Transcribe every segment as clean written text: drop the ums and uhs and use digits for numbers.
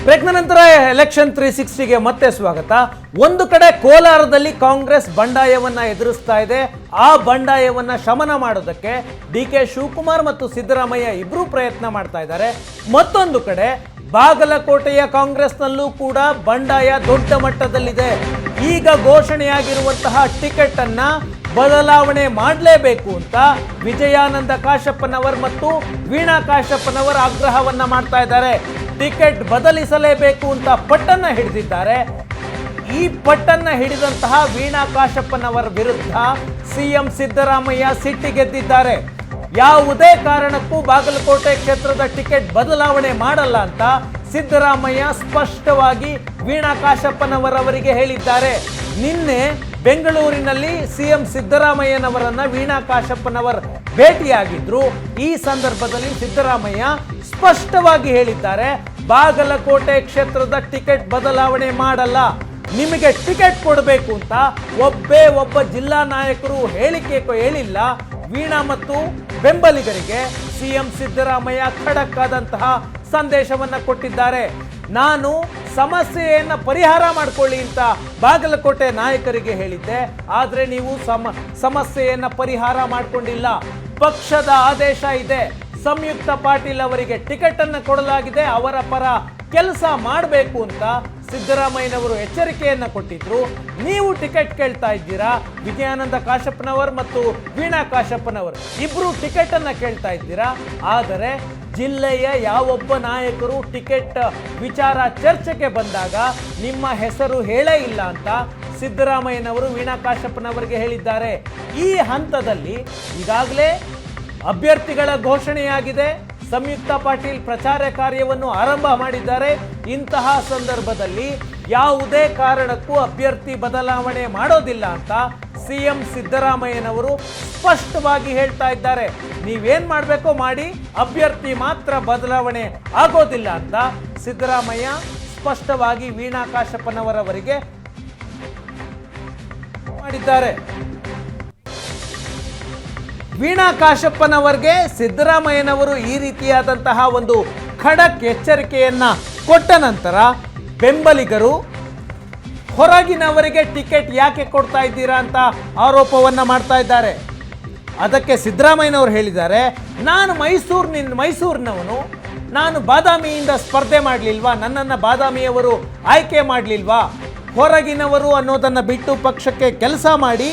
ಬ್ರೇಕ್ನ ನಂತರ ಎಲೆಕ್ಷನ್ 360ಗೆ ಮತ್ತೆ ಸ್ವಾಗತ. ಒಂದು ಕಡೆ ಕೋಲಾರದಲ್ಲಿ ಕಾಂಗ್ರೆಸ್ ಬಂಡಾಯವನ್ನ ಎದುರಿಸ್ತಾ ಇದೆ. ಆ ಬಂಡಾಯವನ್ನ ಶಮನ ಮಾಡೋದಕ್ಕೆ ಡಿ.ಕೆ. ಶಿವಕುಮಾರ್ ಮತ್ತು ಸಿದ್ದರಾಮಯ್ಯ ಇಬ್ಬರೂ ಪ್ರಯತ್ನ ಮಾಡ್ತಾ ಇದ್ದಾರೆ. ಮತ್ತೊಂದು ಕಡೆ ಬಾಗಲಕೋಟೆಯ ಕಾಂಗ್ರೆಸ್ನಲ್ಲೂ ಕೂಡ ಬಂಡಾಯ ದೊಡ್ಡ ಮಟ್ಟದಲ್ಲಿದೆ. ಈಗ ಘೋಷಣೆಯಾಗಿರುವಂತಹ ಟಿಕೆಟ್ ಅನ್ನ ಬದಲಾವಣೆ ಮಾಡಲೇಬೇಕು ಅಂತ ವಿಜಯಾನಂದ ಕಾಶಪ್ಪನವರ್ ಮತ್ತು ವೀಣಾ ಕಾಶಪ್ಪನವರ್ ಆಗ್ರಹವನ್ನ ಮಾಡ್ತಾ ಇದ್ದಾರೆ. ಟಿಕೆಟ್ ಬದಲಿಸಲೇಬೇಕು ಅಂತ ಪಟ್ಟನ್ನ ಹಿಡಿದಿದ್ದಾರೆ. ಈ ಪಟ್ಟನ್ನ ಹಿಡಿದಂತಹ ವೀಣಾ ಕಾಶಪ್ಪನವರ ವಿರುದ್ಧ ಸಿಎಂ ಸಿದ್ದರಾಮಯ್ಯ ಸಿಟ್ಟಿಗೆದ್ದಿದ್ದಾರೆ. ಯಾವುದೇ ಕಾರಣಕ್ಕೂ ಬಾಗಲಕೋಟೆ ಕ್ಷೇತ್ರದ ಟಿಕೆಟ್ ಬದಲಾವಣೆ ಮಾಡಲ್ಲ ಅಂತ ಸಿದ್ದರಾಮಯ್ಯ ಸ್ಪಷ್ಟವಾಗಿ ವೀಣಾ ಕಾಶಪ್ಪನವರವರಿಗೆ ಹೇಳಿದ್ದಾರೆ. ನಿನ್ನೆ ಬೆಂಗಳೂರಿನಲ್ಲಿ ಸಿಎಂ ಸಿದ್ದರಾಮಯ್ಯನವರನ್ನ ವೀಣಾ ಕಾಶಪ್ಪನವರ್ ಭೇಟಿಯಾಗಿದ್ರು. ಈ ಸಂದರ್ಭದಲ್ಲಿ ಸಿದ್ದರಾಮಯ್ಯ ಸ್ಪಷ್ಟವಾಗಿ ಹೇಳಿದ್ದಾರೆ, ಬಾಗಲಕೋಟೆ ಕ್ಷೇತ್ರದ ಟಿಕೆಟ್ ಬದಲಾವಣೆ ಮಾಡಲ್ಲ, ನಿಮಗೆ ಟಿಕೆಟ್ ಕೊಡಬೇಕು ಅಂತ ಒಬ್ಬ ಜಿಲ್ಲಾ ನಾಯಕರು ಹೇಳಿಲ್ಲ. ವೀಣಾ ಮತ್ತು ಬೆಂಬಲಿಗರಿಗೆ ಸಿಎಂ ಸಿದ್ದರಾಮಯ್ಯ ಖಡಕ್ ಆದಂತಹ ಸಂದೇಶವನ್ನ ಕೊಟ್ಟಿದ್ದಾರೆ. ನಾನು ಸಮಸ್ಯೆಯನ್ನ ಪರಿಹಾರ ಮಾಡಿಕೊಳ್ಳಿ ಅಂತ ಬಾಗಲಕೋಟೆ ನಾಯಕರಿಗೆ ಹೇಳಿದ್ದೆ, ಆದರೆ ನೀವು ಸಮಸ್ಯೆಯನ್ನ ಪರಿಹಾರ ಮಾಡಿಕೊಂಡಿಲ್ಲ. ಪಕ್ಷದ ಆದೇಶ ಇದೆ, ಸಂಯುಕ್ತ ಪಾಟೀಲ್ ಅವರಿಗೆ ಟಿಕೆಟ್ ಅನ್ನು ಕೊಡಲಾಗಿದೆ, ಅವರ ಪರ ಕೆಲಸ ಮಾಡಬೇಕು ಅಂತ ಸಿದ್ದರಾಮಯ್ಯನವರು ಎಚ್ಚರಿಕೆಯನ್ನ ಕೊಟ್ಟಿದ್ರು. ನೀವು ಟಿಕೆಟ್ ಕೇಳ್ತಾ ಇದ್ದೀರಾ, ವಿಜಯಾನಂದ ಕಾಶಪ್ಪನವರ್ ಮತ್ತು ವೀಣಾ ಕಾಶಪ್ಪನವರ್ ಇಬ್ರು ಟಿಕೆಟ್ ಅನ್ನ ಕೇಳ್ತಾ ಇದ್ದೀರಾ. ಆದರೆ ಜಿಲ್ಲೆಯ ಯಾವೊಬ್ಬ ನಾಯಕರು ಟಿಕೆಟ್ ವಿಚಾರ ಚರ್ಚೆಗೆ ಬಂದಾಗ ನಿಮ್ಮ ಹೆಸರು ಹೇಳೇ ಇಲ್ಲ ಅಂತ ಸಿದ್ದರಾಮಯ್ಯನವರು ವೀಣಾ ಕಾಶಪ್ಪನವರಿಗೆ ಹೇಳಿದ್ದಾರೆ. ಈ ಹಂತದಲ್ಲಿ ಈಗಾಗಲೇ ಅಭ್ಯರ್ಥಿಗಳ ಘೋಷಣೆಯಾಗಿದೆ. ಸಂಯುಕ್ತ ಪಾಟೀಲ್ ಪ್ರಚಾರ ಕಾರ್ಯವನ್ನು ಆರಂಭ ಮಾಡಿದ್ದಾರೆ. ಇಂತಹ ಸಂದರ್ಭದಲ್ಲಿ ಯಾವುದೇ ಕಾರಣಕ್ಕೂ ಅಭ್ಯರ್ಥಿ ಬದಲಾವಣೆ ಮಾಡೋದಿಲ್ಲ ಅಂತ ಸಿಎಂ ಸಿದ್ದರಾಮಯ್ಯನವರು ಸ್ಪಷ್ಟವಾಗಿ ಹೇಳ್ತಾ ಇದ್ದಾರೆ. ನೀವೇನ್ ಮಾಡಬೇಕೋ ಮಾಡಿ, ಅಭ್ಯರ್ಥಿ ಮಾತ್ರ ಬದಲಾವಣೆ ಆಗೋದಿಲ್ಲ ಅಂತ ಸಿದ್ದರಾಮಯ್ಯ ಸ್ಪಷ್ಟವಾಗಿ ವೀಣಾ ಕಾಶಪ್ಪನವರವರಿಗೆ ಮಾಡಿದ್ದಾರೆ. ವೀಣಾ ಕಾಶಪ್ಪನವರಿಗೆ ಸಿದ್ದರಾಮಯ್ಯನವರು ಈ ರೀತಿಯಾದಂತಹ ಒಂದು ಖಡಕ್ ಎಚ್ಚರಿಕೆಯನ್ನ ಕೊಟ್ಟ ನಂತರ ಬೆಂಬಲಿಗರು ಹೊರಗಿನವರಿಗೆ ಟಿಕೆಟ್ ಯಾಕೆ ಕೊಡ್ತಾ ಇದ್ದೀರಾ ಅಂತ ಆರೋಪವನ್ನ ಮಾಡ್ತಾ ಇದ್ದಾರೆ. ಅದಕ್ಕೆ ಸಿದ್ದರಾಮಯ್ಯನವರು ಹೇಳಿದ್ದಾರೆ, ನಾನು ಮೈಸೂರಿನವನು, ನಾನು ಬಾದಾಮಿಯಿಂದ ಸ್ಪರ್ಧೆ ಮಾಡಲಿಲ್ವಾ, ನನ್ನನ್ನು ಬಾದಾಮಿಯವರು ಆಯ್ಕೆ ಮಾಡಲಿಲ್ವಾ, ಹೊರಗಿನವರು ಅನ್ನೋದನ್ನು ಬಿಟ್ಟು ಪಕ್ಷಕ್ಕೆ ಕೆಲಸ ಮಾಡಿ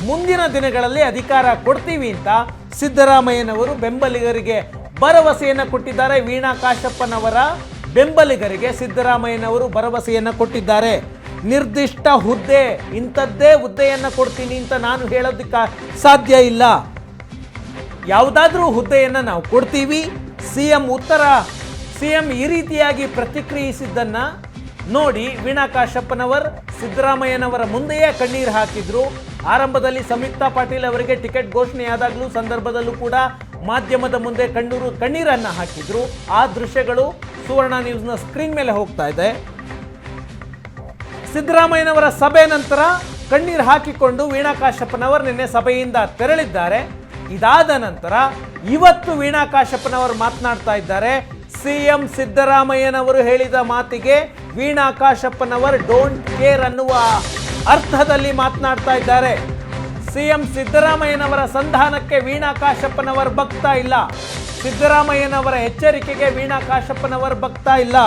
ಮುಂದಿನ ದಿನಗಳಲ್ಲಿ ಅಧಿಕಾರ ಕೊಡ್ತೀವಿ ಅಂತ ಸಿದ್ದರಾಮಯ್ಯನವರು ಬೆಂಬಲಿಗರಿಗೆ ಭರವಸೆಯನ್ನು ಕೊಟ್ಟಿದ್ದಾರೆ. ವೀಣಾ ಕಾಶಪ್ಪನವರ ಬೆಂಬಲಿಗರಿಗೆ ಸಿದ್ದರಾಮಯ್ಯನವರು ಭರವಸೆಯನ್ನು ಕೊಟ್ಟಿದ್ದಾರೆ. ನಿರ್ದಿಷ್ಟ ಹುದ್ದೆ, ಇಂಥದ್ದೇ ಹುದ್ದೆಯನ್ನು ಕೊಡ್ತೀನಿ ಅಂತ ನಾನು ಹೇಳೋದಕ್ಕೆ ಸಾಧ್ಯ ಇಲ್ಲ. ಯಾವುದಾದ್ರೂ ಹುದ್ದೆಯನ್ನು ನಾವು ಕೊಡ್ತೀವಿ. ಸಿಎಂ ಈ ರೀತಿಯಾಗಿ ಪ್ರತಿಕ್ರಿಯಿಸಿದ್ದನ್ನ ನೋಡಿ ವೀಣಾ ಕಾಶಪ್ಪನವರ್ ಸಿದ್ದರಾಮಯ್ಯನವರ ಮುಂದೆಯೇ ಕಣ್ಣೀರು ಹಾಕಿದ್ರು. ಆರಂಭದಲ್ಲಿ ಸಂಯುಕ್ತ ಪಾಟೀಲ್ ಅವರಿಗೆ ಟಿಕೆಟ್ ಘೋಷಣೆಯಾದಾಗಲೂ ಸಂದರ್ಭದಲ್ಲೂ ಕೂಡ ಮಾಧ್ಯಮದ ಮುಂದೆ ಕಣ್ಣೀರನ್ನ ಹಾಕಿದ್ರು. ಆ ದೃಶ್ಯಗಳು ಸುವರ್ಣ ನ್ಯೂಸ್ನ ಸ್ಕ್ರೀನ್ ಮೇಲೆ ಹೋಗ್ತಾ ಇದೆ. ಸಿದ್ದರಾಮಯ್ಯನವರ ಸಭೆ ನಂತರ ಕಣ್ಣೀರು ಹಾಕಿಕೊಂಡು ವೀಣಾ ಕಾಶಪ್ಪನವರ್ ನಿನ್ನೆ ಸಭೆಯಿಂದ ತೆರಳಿದ್ದಾರೆ. ಇದಾದ ನಂತರ ಇವತ್ತು ವೀಣಾ ಕಾಶಪ್ಪನವರು ಮಾತನಾಡ್ತಾ ಇದ್ದಾರೆ. ಸಿಎಂ ಸಿದ್ದರಾಮಯ್ಯನವರು ಹೇಳಿದ ಮಾತಿಗೆ ವೀಣಾ ಕಾಶಪ್ಪನವರ್ ಡೋಂಟ್ ಕೇರ್ ಅನ್ನುವ ಅರ್ಥದಲ್ಲಿ ಮಾತನಾಡ್ತಾ ಇದ್ದಾರೆ. ಸಿಎಂ ಸಿದ್ದರಾಮಯ್ಯನವರ ಸಂಧಾನಕ್ಕೆ ವೀಣಾ ಕಾಶಪ್ಪನವರ್ ಬಗ್ತಾ ಇಲ್ಲ. ಸಿದ್ದರಾಮಯ್ಯನವರ ಎಚ್ಚರಿಕೆಗೆ ವೀಣಾ ಕಾಶಪ್ಪನವರ್ ಬಗ್ತಾ ಇಲ್ಲ.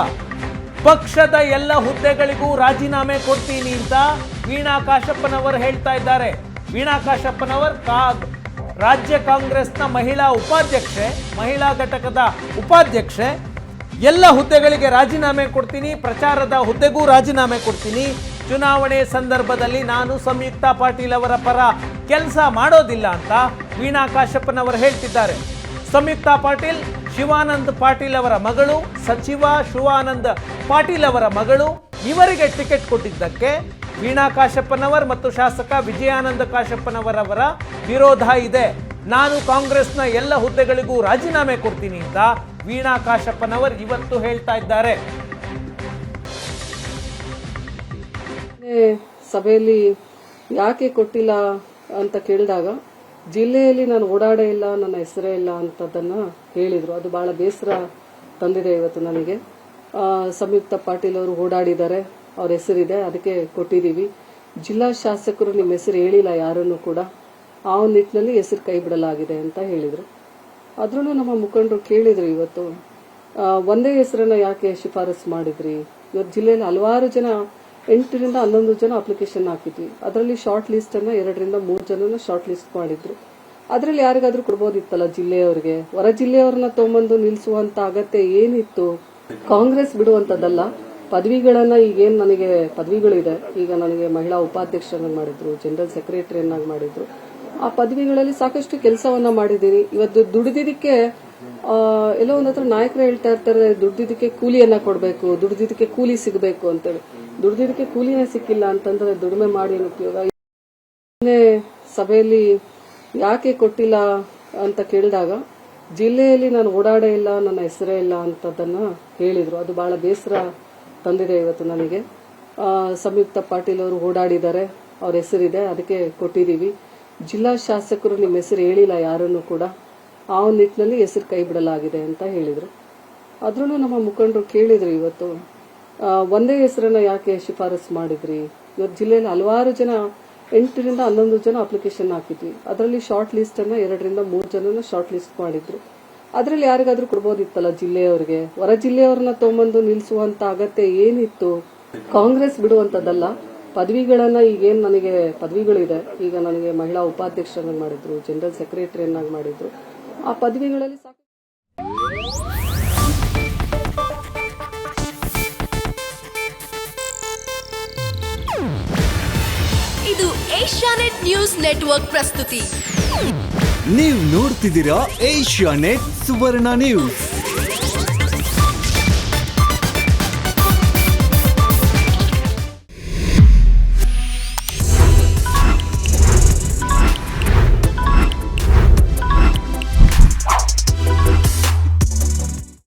ಪಕ್ಷದ ಎಲ್ಲ ಹುದ್ದೆಗಳಿಗೂ ರಾಜೀನಾಮೆ ಕೊಡ್ತೀನಿ ಅಂತ ವೀಣಾ ಕಾಶಪ್ಪನವರ್ ಹೇಳ್ತಾ ಇದ್ದಾರೆ. ವೀಣಾ ಕಾಶಪ್ಪನವರ್ ರಾಜ್ಯ ಕಾಂಗ್ರೆಸ್ನ ಮಹಿಳಾ ಘಟಕದ ಉಪಾಧ್ಯಕ್ಷೆ. ಎಲ್ಲ ಹುದ್ದೆಗಳಿಗೆ ರಾಜೀನಾಮೆ ಕೊಡ್ತೀನಿ, ಪ್ರಚಾರದ ಹುದ್ದೆಗೂ ರಾಜೀನಾಮೆ ಕೊಡ್ತೀನಿ, ಚುನಾವಣೆ ಸಂದರ್ಭದಲ್ಲಿ ನಾನು ಸಂಯುಕ್ತ ಪಾಟೀಲ್ ಅವರ ಪರ ಕೆಲಸ ಮಾಡೋದಿಲ್ಲ ಅಂತ ವೀಣಾ ಕಾಶಪ್ಪನವರು ಹೇಳ್ತಿದ್ದಾರೆ. ಸಂಯುಕ್ತ ಪಾಟೀಲ್ ಶಿವಾನಂದ್ ಪಾಟೀಲ್ ಅವರ ಮಗಳು, ಸಚಿವ ಶಿವಾನಂದ್ ಪಾಟೀಲ್ ಅವರ ಮಗಳು. ಇವರಿಗೆ ಟಿಕೆಟ್ ಕೊಟ್ಟಿದ್ದಕ್ಕೆ ವೀಣಾ ಕಾಶಪ್ಪನವರ್ ಮತ್ತು ಶಾಸಕ ವಿಜಯಾನಂದ ಕಾಶಪ್ಪನವರವರ ವಿರೋಧ ಇದೆ. ನಾನು ಕಾಂಗ್ರೆಸ್ನ ಎಲ್ಲ ಹುದ್ದೆಗಳಿಗೂ ರಾಜೀನಾಮೆ ಕೊಡ್ತೀನಿ ಅಂತ ವೀಣಾ ಕಾಶಪ್ಪನವರ್ ಇವತ್ತು ಹೇಳ್ತಾ ಇದ್ದಾರೆ. ಸಭೆಯಲ್ಲಿ ಯಾಕೆ ಕೊಟ್ಟಿಲ್ಲ ಅಂತ ಕೇಳಿದಾಗ ಜಿಲ್ಲೆಯಲ್ಲಿ ನಾನು ಓಡಾಡೇ ಇಲ್ಲ, ನನ್ನ ಹೆಸರೇ ಇಲ್ಲ ಅಂತದನ್ನ ಹೇಳಿದ್ರು. ಅದು ಬಹಳ ಬೇಸರ ತಂದಿದೆ ಇವತ್ತು ನನಗೆ. ಸಂಯುಕ್ತ ಪಾಟೀಲ್ ಅವರು ಓಡಾಡಿದ್ದಾರೆ, ಅವ್ರ ಹೆಸರಿದೆ, ಅದಕ್ಕೆ ಕೊಟ್ಟಿದ್ದೀವಿ. ಜಿಲ್ಲಾ ಶಾಸಕರು ನಿಮ್ಮ ಹೆಸರು ಹೇಳಿಲ್ಲ ಯಾರನ್ನು ಕೂಡ, ಆ ಒಂದು ನಿಟ್ಟಿನಲ್ಲಿ ಹೆಸರು ಕೈ ಬಿಡಲಾಗಿದೆ ಅಂತ ಹೇಳಿದರು. ಆದ್ರೂ ನಮ್ಮ ಮುಖಂಡರು ಕೇಳಿದ್ರು ಇವತ್ತು, ಒಂದೇ ಹೆಸರನ್ನ ಯಾಕೆ ಶಿಫಾರಸು ಮಾಡಿದ್ರಿ? ಇವತ್ತು ಜಿಲ್ಲೆಯಲ್ಲಿ ಹಲವಾರು ಜನ 8 ರಿಂದ 11 ಜನ ಅಪ್ಲಿಕೇಶನ್ ಹಾಕಿದ್ವಿ. ಅದರಲ್ಲಿ ಶಾರ್ಟ್ ಲಿಸ್ಟ್ ಅನ್ನ 2 ರಿಂದ 3 ಜನನ ಶಾರ್ಟ್ ಲಿಸ್ಟ್ ಮಾಡಿದ್ರು. ಅದರಲ್ಲಿ ಯಾರಿಗಾದ್ರೂ ಕೊಡ್ಬೋದಿತ್ತಲ್ಲ ಜಿಲ್ಲೆಯವರಿಗೆ. ಹೊರ ಜಿಲ್ಲೆಯವ್ರನ್ನ ತಗೊಂಬಂದು ನಿಲ್ಲಿಸುವಂತ ಅಗತ್ಯ ಏನಿತ್ತು? ಕಾಂಗ್ರೆಸ್ ಬಿಡುವಂತದ್ದಲ್ಲ. ಪದವಿಗಳನ್ನ ಈಗೇನ್ ನನಗೆ ಪದವಿಗಳಿದೆ, ಈಗ ನನಗೆ ಮಹಿಳಾ ಉಪಾಧ್ಯಕ್ಷರನ್ನಾಗಿ ಮಾಡಿದ್ರು, ಜನರಲ್ ಸೆಕ್ರೆಟರಿಯನ್ನಾಗಿ ಮಾಡಿದ್ರು. ಆ ಪದವಿಗಳಲ್ಲಿ ಸಾಕಷ್ಟು ಕೆಲಸವನ್ನ ಮಾಡಿದ್ದೀನಿ. ಇವತ್ತು ದುಡಿದಿದ್ದಕ್ಕೆ ಎಲ್ಲೋ ಒಂದತ್ರ ನಾಯಕರು ಹೇಳ್ತಾ ಇರ್ತಾರೆ, ದುಡ್ದಿದ್ದಕ್ಕೆ ಕೂಲಿಯನ್ನ ಕೊಡಬೇಕು, ದುಡ್ದಿದ್ದಕ್ಕೆ ಕೂಲಿ ಸಿಗಬೇಕು ಅಂತೇಳಿ. ದುಡ್ದಿದ್ದಕ್ಕೆ ಕೂಲಿನೇ ಸಿಕ್ಕಿಲ್ಲ ಅಂತಂದ್ರೆ ದುಡಿಮೆ ಮಾಡಿ ಏನು ಉಪಯೋಗ? ಸಭೆಯಲ್ಲಿ ಯಾಕೆ ಕೊಟ್ಟಿಲ್ಲ ಅಂತ ಕೇಳಿದಾಗ ಜಿಲ್ಲೆಯಲ್ಲಿ ನಾನು ಓಡಾಡೇ ಇಲ್ಲ, ನನ್ನ ಹೆಸರೇ ಇಲ್ಲ ಅಂತದನ್ನ ಹೇಳಿದ್ರು. ಅದು ಬಹಳ ಬೇಸರ ತಂದಿದೆ ಇವತ್ತು ನನಗೆ. ಸಂಯುಕ್ತ ಪಾಟೀಲ್ ಅವರು ಓಡಾಡಿದ್ದಾರೆ, ಅವ್ರ ಹೆಸರಿದೆ, ಅದಕ್ಕೆ ಕೊಟ್ಟಿದ್ದೀವಿ. ಜಿಲ್ಲಾ ಶಾಸಕರು ನಿಮ್ಮ ಹೆಸರು ಹೇಳಿಲ್ಲ ಯಾರನ್ನು ಕೂಡ, ಆ ಒಂದು ನಿಟ್ಟಿನಲ್ಲಿ ಹೆಸರು ಕೈ ಬಿಡಲಾಗಿದೆ ಅಂತ ಹೇಳಿದರು. ಆದ್ರೂ ನಮ್ಮ ಮುಖಂಡರು ಕೇಳಿದ್ರು ಇವತ್ತು, ಒಂದೇ ಹೆಸರನ್ನ ಯಾಕೆ ಶಿಫಾರಸು ಮಾಡಿದ್ರಿ? ಇವತ್ತು ಜಿಲ್ಲೆಯಲ್ಲಿ ಹಲವಾರು ಜನ 8 ರಿಂದ 11 ಜನ ಅಪ್ಲಿಕೇಶನ್ ಹಾಕಿದ್ವಿ. ಅದರಲ್ಲಿ ಶಾರ್ಟ್ ಲಿಸ್ಟ್ ಅನ್ನ 2 ರಿಂದ 3 ಜನನ ಶಾರ್ಟ್ ಲಿಸ್ಟ್ ಮಾಡಿದ್ರು. ಅದರಲ್ಲಿ ಯಾರಿಗಾದ್ರೂ ಕೊಡ್ಬೋದಿತ್ತಲ್ಲ ಜಿಲ್ಲೆಯವರಿಗೆ. ಹೊರ ಜಿಲ್ಲೆಯವ್ರನ್ನ ತಗೊಂಬಂದು ನಿಲ್ಲಿಸುವಂತ ಅಗತ್ಯ ಏನಿತ್ತು? ಕಾಂಗ್ರೆಸ್ ಬಿಡುವಂತದ್ದಲ್ಲ. ಪದವಿಗಳನ್ನ ಈಗೇನ್ ನನಗೆ ಪದವಿಗಳಿದೆ, ಈಗ ನನಗೆ ಮಹಿಳಾ ಉಪಾಧ್ಯಕ್ಷರನ್ನಾಗಿ ಮಾಡಿದ್ರು, ಜನರಲ್ ಸೆಕ್ರೆಟರಿಯನ್ನಾಗಿ ಮಾಡಿದ್ರು. ಆ ಪದವಿಗಳಲ್ಲಿ ಇದು ಏಷ್ಯಾನೆಟ್ ನ್ಯೂಸ್ ನೆಟ್ವರ್ಕ್ ಪ್ರಸ್ತುತಿ. ನೀವು ನೋಡ್ತಿದ್ದೀರಾ ಏಷ್ಯಾನೆಟ್ ಸುವರ್ಣ ನ್ಯೂಸ್.